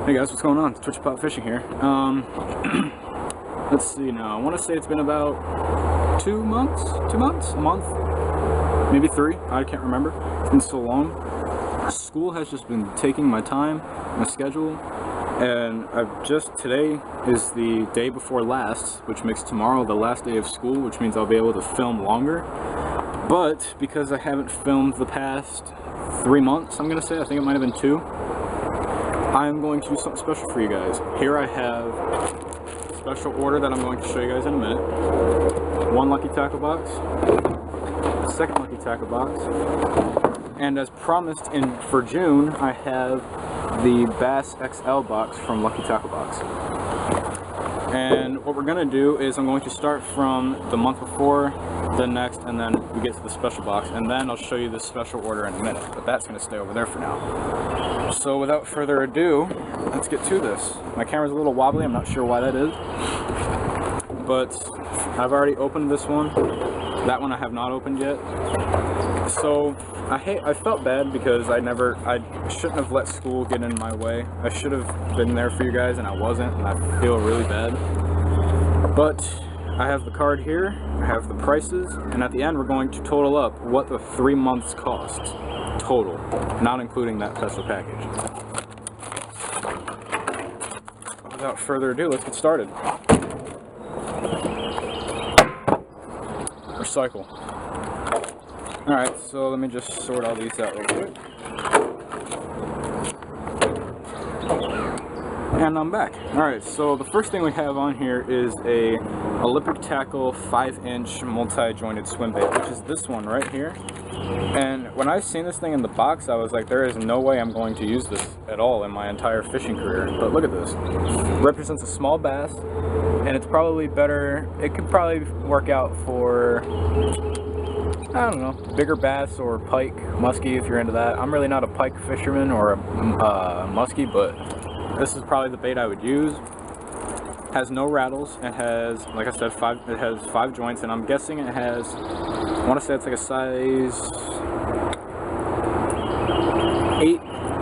Hey guys, what's going on? It's Twitch Pop Fishing here. Let's see now. I want to say it's been about 2 months? A month? Maybe 3? I can't remember. It's been so long. School has just been taking my time, my schedule, and today is the day before last, which makes tomorrow the last day of school, which means I'll be able to film longer. But because I haven't filmed the past 3 months, I'm gonna say, I think it might have been 2, I'm going to do something special for you guys. Here I have a special order that I'm going to show you guys in a minute. One lucky tackle box, a second lucky tackle box, and as promised for June, I have the Bass XL box from Lucky Tackle Box. And what we're going to do is I'm going to start from the month before, the next, and then we get to the special box, and then I'll show you the special order in a minute, but that's going to stay over there for now. So without further ado, let's get to this. My camera's a little wobbly, I'm not sure why that is, but I've already opened this one. That one I have not opened yet. So I felt bad because I shouldn't have let school get in my way. I should have been there for you guys and I wasn't, and I feel really bad. But I have the card here, I have the prices, and at the end we're going to total up what the 3 months cost total, not including that special package. Without further ado, let's get started. Recycle. Alright, so let me just sort all these out real quick. And I'm back. Alright, so the first thing we have on here is a Olympic Tackle 5-inch multi-jointed swim bait, which is this one right here. And when I seen this thing in the box, I was like, there is no way I'm going to use this at all in my entire fishing career. But look at this. It represents a small bass, and it's probably better, it could probably work out for, I don't know, bigger bass or pike, muskie if you're into that. I'm really not a pike fisherman or a muskie, but this is probably the bait I would use. Has no rattles. It has, like I said, it has 5 joints, and I'm guessing it has, I want to say it's like a size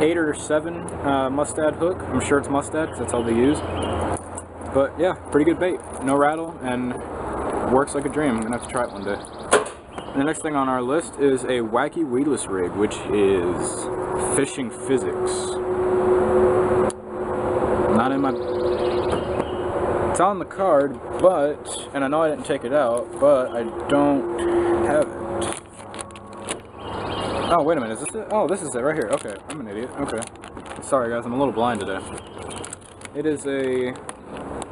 8 or 7 mustad hook. I'm sure it's mustad because that's all they use. But yeah, pretty good bait. No rattle and works like a dream. I'm gonna have to try it one day. And the next thing on our list is a wacky weedless rig, which is Fishing Physics. Not in my... It's on the card, but... And I know I didn't take it out, but I don't have it. Oh, wait a minute, is this it? Oh, this is it right here. Okay, I'm an idiot. Okay. Sorry guys, I'm a little blind today. It is a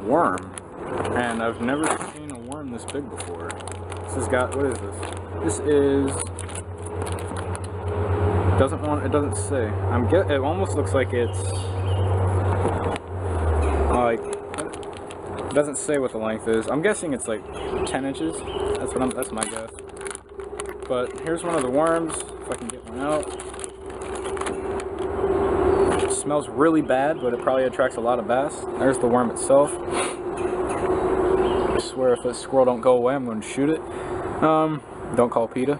worm, and I've never seen a worm this big before. This has got... What is this? This is... It doesn't say. It almost looks like it's... Like... It doesn't say what the length is. I'm guessing it's like 10 inches. That's my guess. But here's one of the worms, if I can get one out. It smells really bad, but it probably attracts a lot of bass. There's the worm itself. I swear if this squirrel don't go away, I'm going to shoot it. Don't call PETA.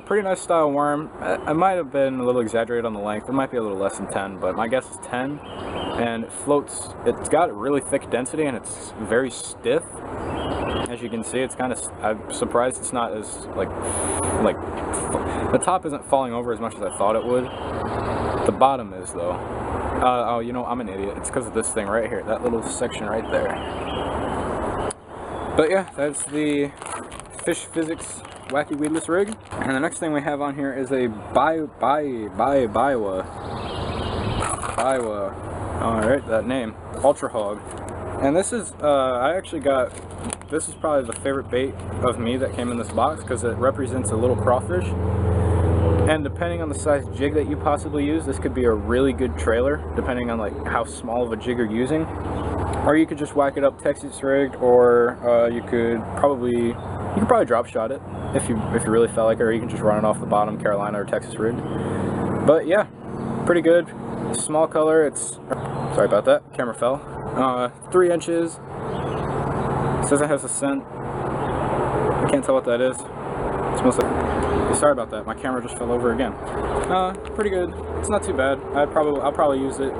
Pretty nice style worm. I might have been a little exaggerated on the length. It might be a little less than 10, but my guess is 10. And it floats. It's got really thick density, and it's very stiff. As you can see, it's kind of... I'm surprised it's not as, like... The top isn't falling over as much as I thought it would. The bottom is, though. Oh, you know, I'm an idiot. It's because of this thing right here. That little section right there. But yeah, that's the Fish Physics Wacky Weedless Rig. And the next thing we have on here is a Biwa. Alright, that name. Ultra Hog. And this is, this is probably the favorite bait of me that came in this box because it represents a little crawfish. And depending on the size jig that you possibly use, this could be a really good trailer, depending on like how small of a jig you're using. Or you could just whack it up Texas rigged, or you could probably drop shot it if you really felt like it, or you can just run it off the bottom Carolina or Texas rigged. But yeah, pretty good. Small color. It's, sorry about that, camera fell. 3 inches. It says it has a scent. I can't tell what that is. It smells like... Sorry about that, my camera just fell over again. Pretty good. It's not too bad. I'll probably use it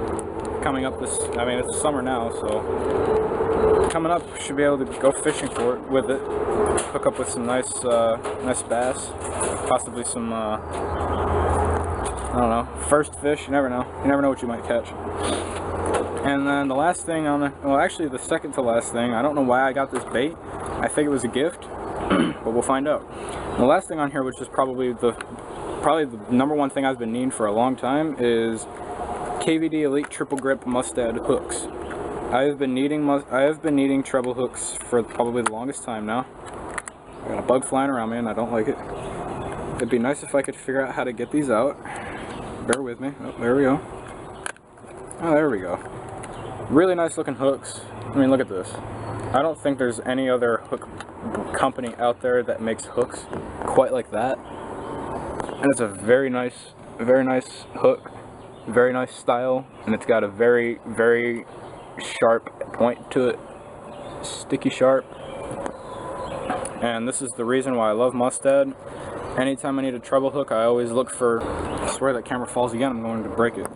coming up this... I mean, it's summer now, so... Coming up, should be able to go fishing for it with it. Hook up with some nice bass. Possibly some, I don't know, first fish. You never know. You never know what you might catch. And then the last thing on the... Well, actually, the second to last thing. I don't know why I got this bait. I think it was a gift. But we'll find out. The last thing on here, which is probably the number one thing I've been needing for a long time, is KVD Elite Triple Grip Mustad hooks. I have been needing treble hooks for probably the longest time now. I got a bug flying around me and I don't like it. It'd be nice if I could figure out how to get these out. Bear with me. Oh, there we go. Oh, there we go. Really nice looking hooks. I mean, look at this. I don't think there's any other hook company out there that makes hooks quite like that. And it's a very nice hook, very nice style, and it's got a very, very sharp point to it, sticky sharp. And this is the reason why I love Mustad. Anytime I need a treble hook, I always look for... I swear that camera falls again, I'm going to break it.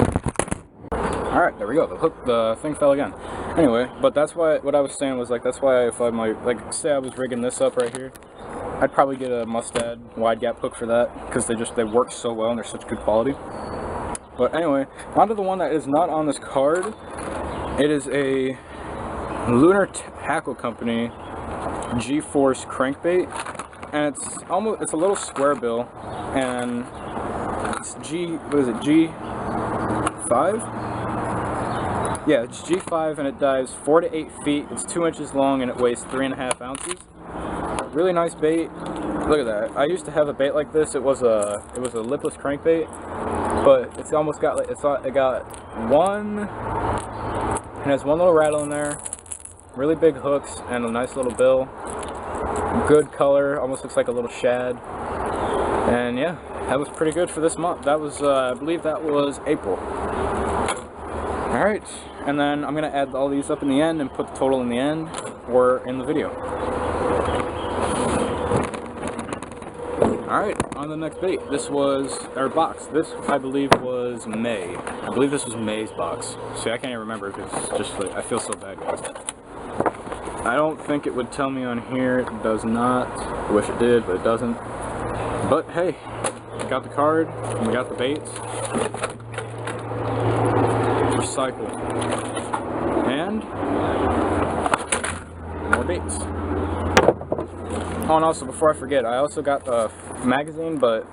Alright, there we go, the thing fell again. Anyway, but that's why, what I was saying was, like, that's why if I might, like, say I was rigging this up right here, I'd probably get a Mustad wide gap hook for that, because they work so well and they're such good quality. But anyway, onto the one that is not on this card. It is a Lunar Tackle Company G-Force crankbait, and it's a little square bill, and it's G5? Yeah, it's G5, and it dives 4 to 8 feet. It's 2 inches long, and it weighs 3.5 ounces. Really nice bait. Look at that. I used to have a bait like this. It was a lipless crankbait, but it's almost got like it got one. It has one little rattle in there. Really big hooks and a nice little bill. Good color. Almost looks like a little shad. And yeah, that was pretty good for this month. That was I believe that was April. Alright, and then I'm going to add all these up in the end and put the total in the end, or in the video. Alright, on the next bait. This was, our box. This, I believe, was May. I believe this was May's box. See, I can't even remember because it's just like, I feel so bad, guys. I don't think it would tell me on here. It does not. I wish it did, but it doesn't. But hey, we got the card, and we got the baits. Recycle. And more baits. Oh, and also before I forget, I also got the magazine, but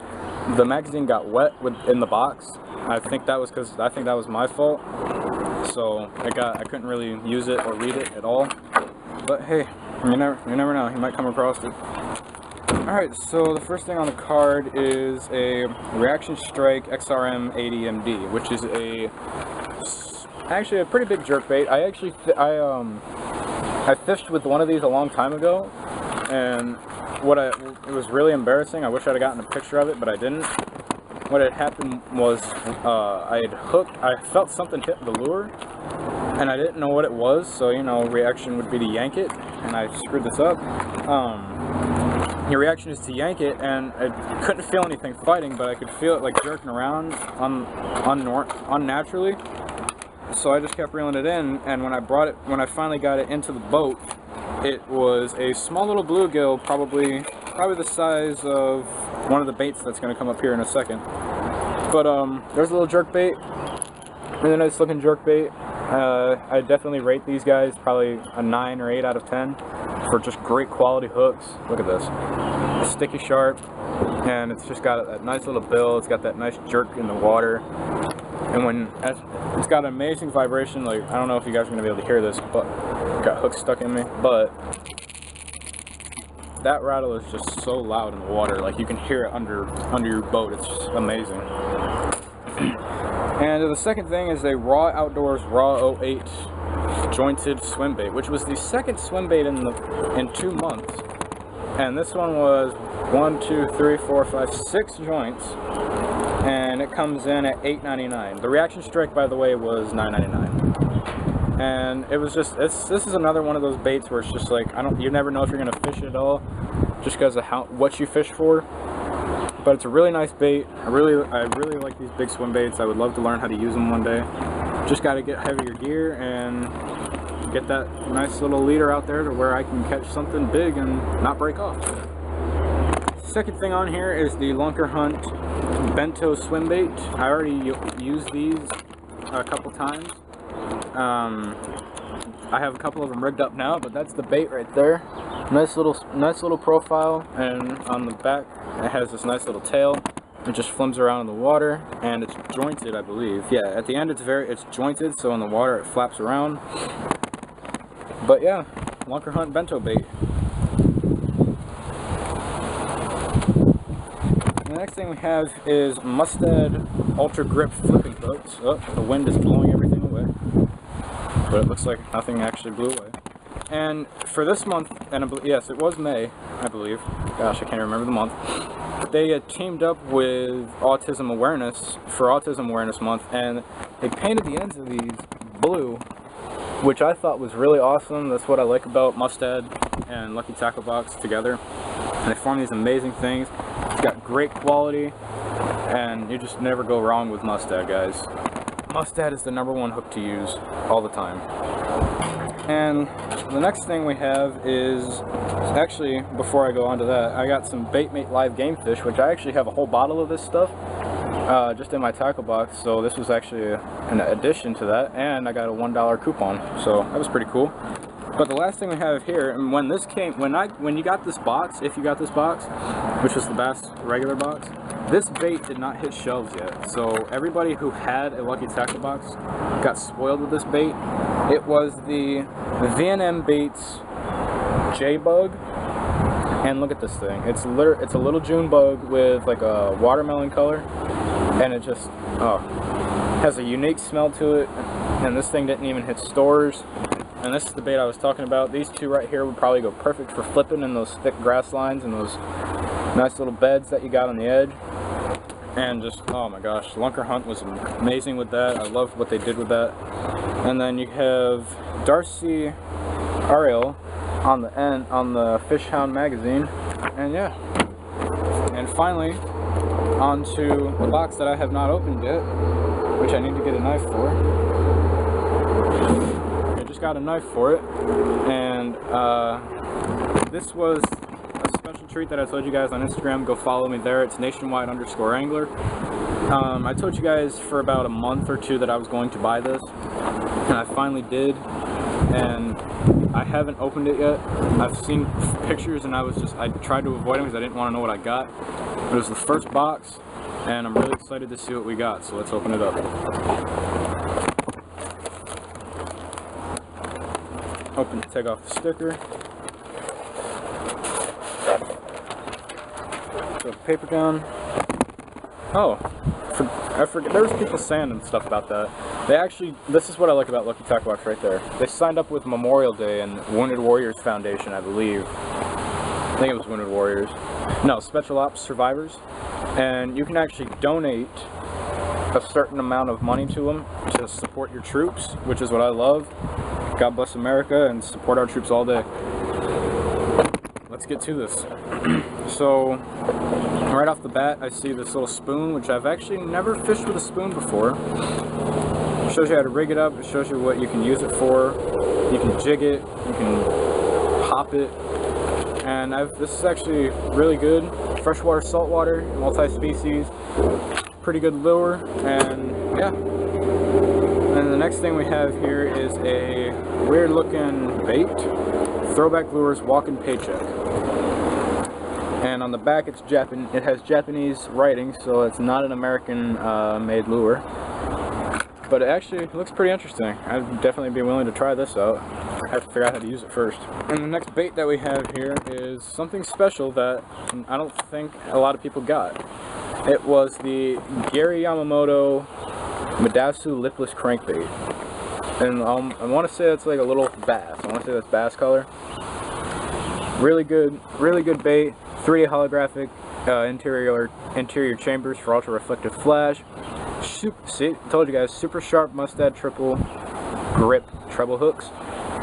the magazine got wet in the box. I think that was because I think that was my fault. So I couldn't really use it or read it at all. But hey, you never know. You might come across it. Alright, so the first thing on the card is a Reaction Strike XRM 80MD, which is actually a pretty big jerkbait. I fished with one of these a long time ago, and it was really embarrassing. I wish I'd have gotten a picture of it, but I didn't. What had happened was I felt something hit the lure, and I didn't know what it was, so, you know, reaction would be to yank it, and I screwed this up. Your reaction is to yank it, and I couldn't feel anything fighting, but I could feel it like jerking around unnaturally. So I just kept reeling it in, and when I finally got it into the boat, it was a small little bluegill, probably the size of one of the baits that's going to come up here in a second. But there's a little jerkbait, really nice looking jerkbait. I definitely rate these guys probably a 9 or 8 out of 10 for just great quality hooks. Look at this, it's sticky sharp, and it's just got that nice little bill. It's got that nice jerk in the water. And it's got an amazing vibration. Like, I don't know if you guys are going to be able to hear this, but got hooks stuck in me. But that rattle is just so loud in the water. Like, you can hear it under your boat. It's just amazing. And the second thing is a Raw Outdoors Raw 08 jointed swim bait, which was the second swim bait in 2 months. And this one was 1, 2, 3, 4, 5, 6 joints. And it comes in at $8.99. The Reaction Strike, by the way, was $9.99. And it was just, this is another one of those baits where it's just like, you never know if you're gonna fish it at all. just because of what you fish for. But it's a really nice bait. I really like these big swim baits. I would love to learn how to use them one day. Just got to get heavier gear and get that nice little leader out there to where I can catch something big and not break off. Second thing on here is the Lunker Hunt bento swim bait. I already used these a couple times. I have a couple of them rigged up now, but that's the bait right there. Nice little profile, and on the back it has this nice little tail. It just flims around in the water, and it's jointed, I believe. Yeah, at the end it's jointed, so in the water it flaps around. But yeah, Lunker Hunt bento bait. The next thing we have is Mustad Ultra Grip flipping hooks. Oh, the wind is blowing everything away, but it looks like nothing actually blew away. And for this month, and yes, it was May, I believe. Gosh, I can't remember the month. They had teamed up with Autism Awareness for Autism Awareness Month, and they painted the ends of these blue, which I thought was really awesome. That's what I like about Mustad and Lucky Tackle Box together. And they form these amazing things. It's got great quality, and you just never go wrong with Mustad, guys. Mustad is the #1 hook to use all the time. And the next thing we have is, actually, before I go on to that, I got some Baitmate Live Game Fish, which I actually have a whole bottle of this stuff just in my tackle box, so this was actually an addition to that, and I got a $1 coupon, so that was pretty cool. But the last thing we have here, and when you got this box, if you got this box, which was the Bass regular box, this bait did not hit shelves yet. So everybody who had a Lucky Tackle Box got spoiled with this bait. It was the V&M Baits J-Bug, and look at this thing. It's a little June bug with like a watermelon color, and it just has a unique smell to it. And this thing didn't even hit stores. And this is the bait I was talking about. These two right here would probably go perfect for flipping in those thick grass lines and those nice little beds that you got on the edge. And just, oh my gosh, Lunker Hunt was amazing with that. I loved what they did with that. And then you have Darcy Ariel on the end, on the Fish Hound magazine. And yeah. And finally, onto the box that I have not opened yet, which I need to get a knife for. Got a knife for it, and this was a special treat that I told you guys on Instagram. Go follow me there. It's nationwide_angler. I told you guys for about a month or two that I was going to buy this, and I finally did, and I haven't opened it yet. I've seen pictures, and I tried to avoid them because I didn't want to know what I got. But it was the first box, and I'm really excited to see what we got, so let's open it up. Take off the sticker. Throw the paper down. Oh, I forget. There was people saying and stuff about that. They actually, this is what I like about Lucky Tackle Box right there. They signed up with Memorial Day and Wounded Warriors Foundation, I believe. I think it was Wounded Warriors. No, Special Ops Survivors. And you can actually donate a certain amount of money to them to support your troops, which is what I love. God bless America and support our troops all day. Let's get to this. So, right off the bat, I see this little spoon, which I've actually never fished with a spoon before. It shows you how to rig it up. It shows you what you can use it for. You can jig it. You can pop it. And this is actually really good. Freshwater, saltwater, multi-species. Pretty good lure, and yeah. And the next thing we have here is a weird looking bait, Throwback Lures Walking Paycheck. And on the back it has Japanese writing, so it's not an American made lure. But it actually looks pretty interesting. I'd definitely be willing to try this out. I have to figure out how to use it first. And the next bait that we have here is something special that I don't think a lot of people got. It was the Gary Yamamoto Midasu Lipless Crankbait. And I want to say it's like a little bass. I want to say that's bass color. Really good bait. 3D holographic interior chambers for ultra reflective flash. See, told you guys, super sharp Mustad triple grip treble hooks.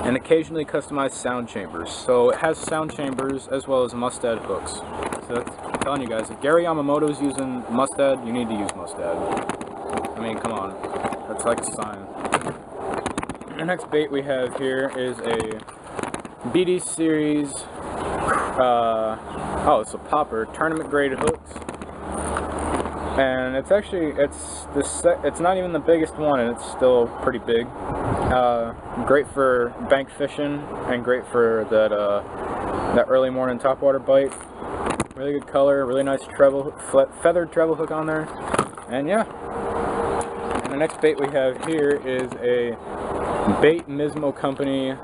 and occasionally customized sound chambers. So it has sound chambers as well as Mustad hooks. So that's, I'm telling you guys, if Gary Yamamoto's using Mustad, you need to use Mustad. I mean, come on, that's like a sign. The next bait we have here is a BD Series, oh, it's a popper, tournament grade hooks. And it's actually, it's not even the biggest one, and it's still pretty big. Great for bank fishing, and great for that early morning topwater bite. Really good color, really nice treble, feathered treble hook on there, and yeah. And the next bait we have here is a Bait Mismo Company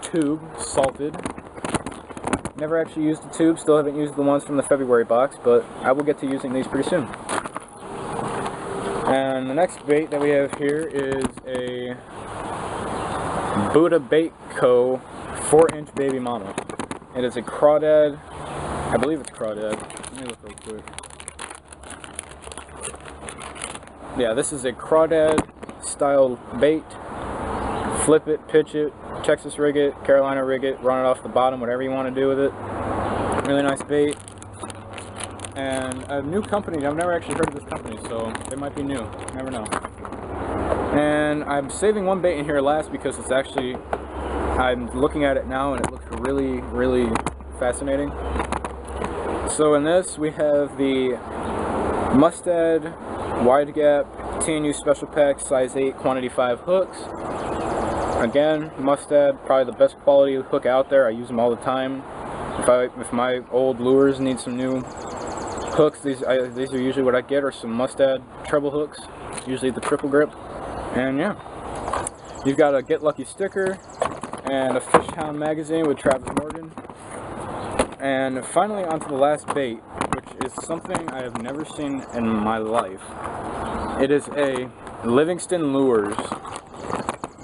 tube, salted. Never actually used the tube, still haven't used the ones from the February box, but I will get to using these pretty soon. And the next bait that we have here is a Buddha Bait Co. 4-inch baby mono. It is a crawdad, I believe it's crawdad. Let me look real quick. Yeah, this is a crawdad style bait. Flip it, pitch it, Texas rig it, Carolina rig it, run it off the bottom, whatever you want to do with it. Really nice bait. And a new company, I've never actually heard of this company, so they might be new, you never know. And I'm saving one bait in here last because it's actually, I'm looking at it now and it looks really, really fascinating. So in this we have the Mustad Wide Gap TNU Special Pack size 8 quantity 5 hooks. Again, Mustad, probably the best quality hook out there. I use them all the time. If my old lures need some new hooks, these are usually what I get, or some Mustad treble hooks, usually the triple grip. And yeah, you've got a Get Lucky sticker and a Fish Hound magazine with Travis Morgan. And finally, onto the last bait, which is something I have never seen in my life. It is a Livingston Lures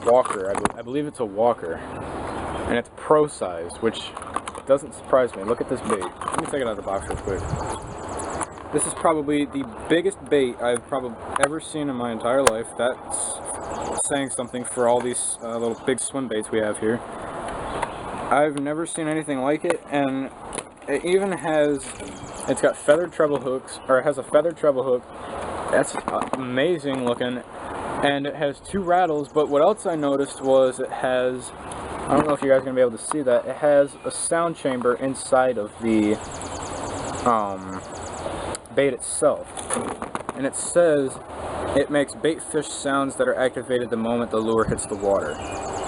walker. I believe it's a walker, and it's pro size, which doesn't surprise me. Look at this bait. Let me take it out of the box real quick. This is probably the biggest bait I've probably ever seen in my entire life. That's saying something for all these little big swim baits we have here. I've never seen anything like it, and it even has, it's got feathered treble hooks, or it has a feathered treble hook. That's amazing looking. And it has 2 rattles, but what else I noticed was it has, I don't know if you guys are going to be able to see that, it has a sound chamber inside of the bait itself. And it says it makes bait fish sounds that are activated the moment the lure hits the water.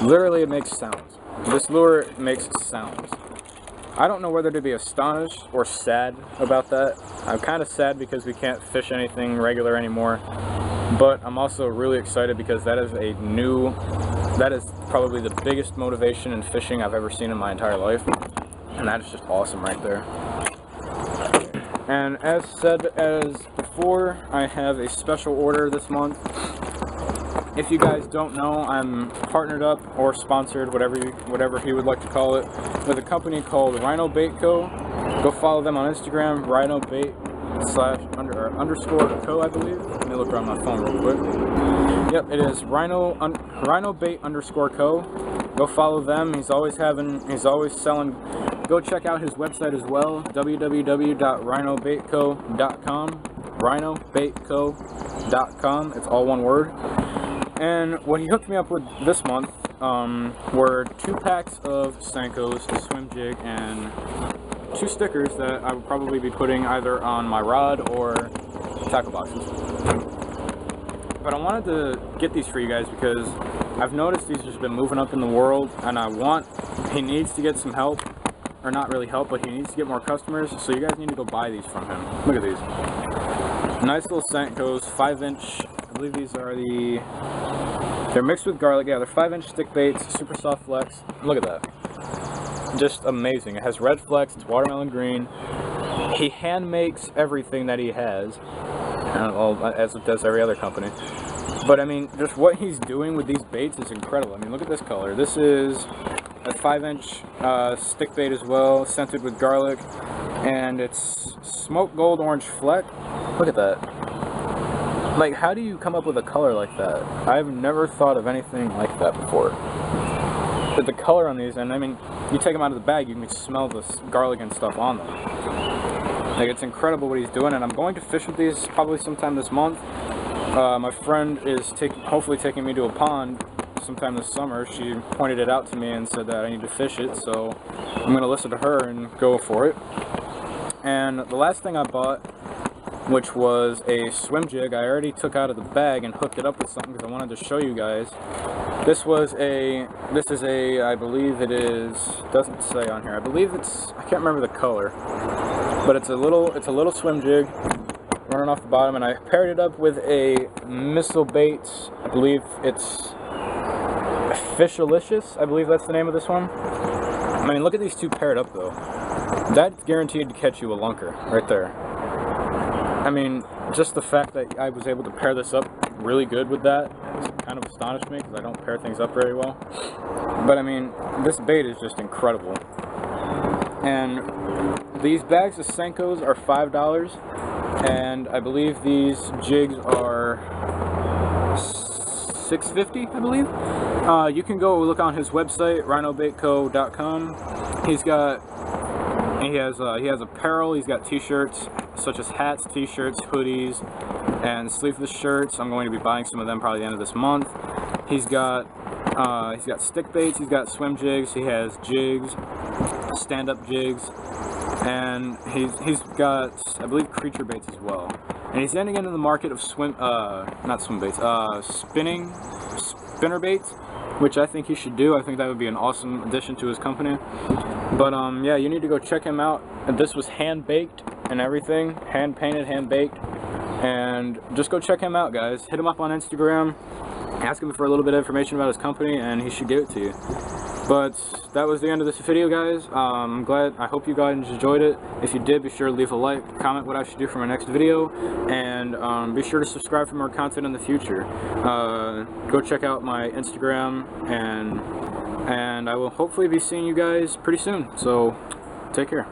Literally, it makes sounds. This lure makes sounds. I don't know whether to be astonished or sad about that. I'm kind of sad because we can't fish anything regular anymore. But I'm also really excited because that is probably the biggest motivation in fishing I've ever seen in my entire life. And that is just awesome right there. And as said as before, I have a special order this month. If you guys don't know, I'm partnered up or sponsored, whatever he would like to call it, with a company called Rhino Bait Co. Go follow them on Instagram, Rhino Bait _co, I believe. Let me look around my phone real quick. Yep, it is Rhino Bait _co. Go follow them. He's always selling. Go check out his website as well, www.rhinobaitco.com. rhinobaitco.com. It's all one word. And what he hooked me up with this month were 2 packs of Senkos, a swim jig, and 2 stickers that I would probably be putting either on my rod or tackle boxes. But I wanted to get these for you guys because I've noticed these have just been moving up in the world, and he needs to get some help, or not really help, but he needs to get more customers, so you guys need to go buy these from him. Look at these. Nice little Senkos, 5-inch, I believe these are they're mixed with garlic, yeah, they're 5-inch stick baits, super soft flex. Look at that. Just amazing. It has red flex, it's watermelon green. He hand makes everything that he has, as it does every other company. But I mean, just what he's doing with these baits is incredible. I mean, look at this color. This is a 5-inch stick bait as well, scented with garlic, and it's smoked gold orange fleck. Look at that. Like, how do you come up with a color like that? I've never thought of anything like that before. the color on these, and I mean, you take them out of the bag, you can smell the garlic and stuff on them. Like, it's incredible what he's doing, and I'm going to fish with these probably sometime this month. My friend is hopefully taking me to a pond sometime this summer. She pointed it out to me and said that I need to fish it, so I'm going to listen to her and go for it. And the last thing I bought, which was a swim jig, I already took out of the bag and hooked it up with something because I wanted to show you guys. This is a, I believe it is, doesn't say on here, I believe it's, I can't remember the color, but it's a little swim jig running off the bottom, and I paired it up with a missile bait. I believe it's Fishalicious, I believe that's the name of this one. I mean, look at these two paired up though. That's guaranteed to catch you a lunker right there. I mean, just the fact that I was able to pair this up really good with that kind of astonished me, because I don't pair things up very well. But I mean, this bait is just incredible. And these bags of Senkos are $5, and I believe these jigs are $6.50, I believe. You can go look on his website, rhinobaitco.com. He has apparel. He's got t-shirts such as hats, t-shirts, hoodies, and sleeveless shirts. I'm going to be buying some of them probably the end of this month. He's got stick baits. He's got swim jigs. He has jigs, stand-up jigs, and he's got, I believe, creature baits as well. And he's getting into the market of spinner baits, which I think he should do. I think that would be an awesome addition to his company. But yeah, you need to go check him out. And this was hand-baked and everything, hand-painted, hand-baked. And just go check him out, guys. Hit him up on Instagram, ask him for a little bit of information about his company, and he should give it to you. But that was the end of this video, guys. I hope you guys enjoyed it. If you did, be sure to leave a like, comment what I should do for my next video, and be sure to subscribe for more content in the future. Go check out my Instagram, and I will hopefully be seeing you guys pretty soon. So, take care.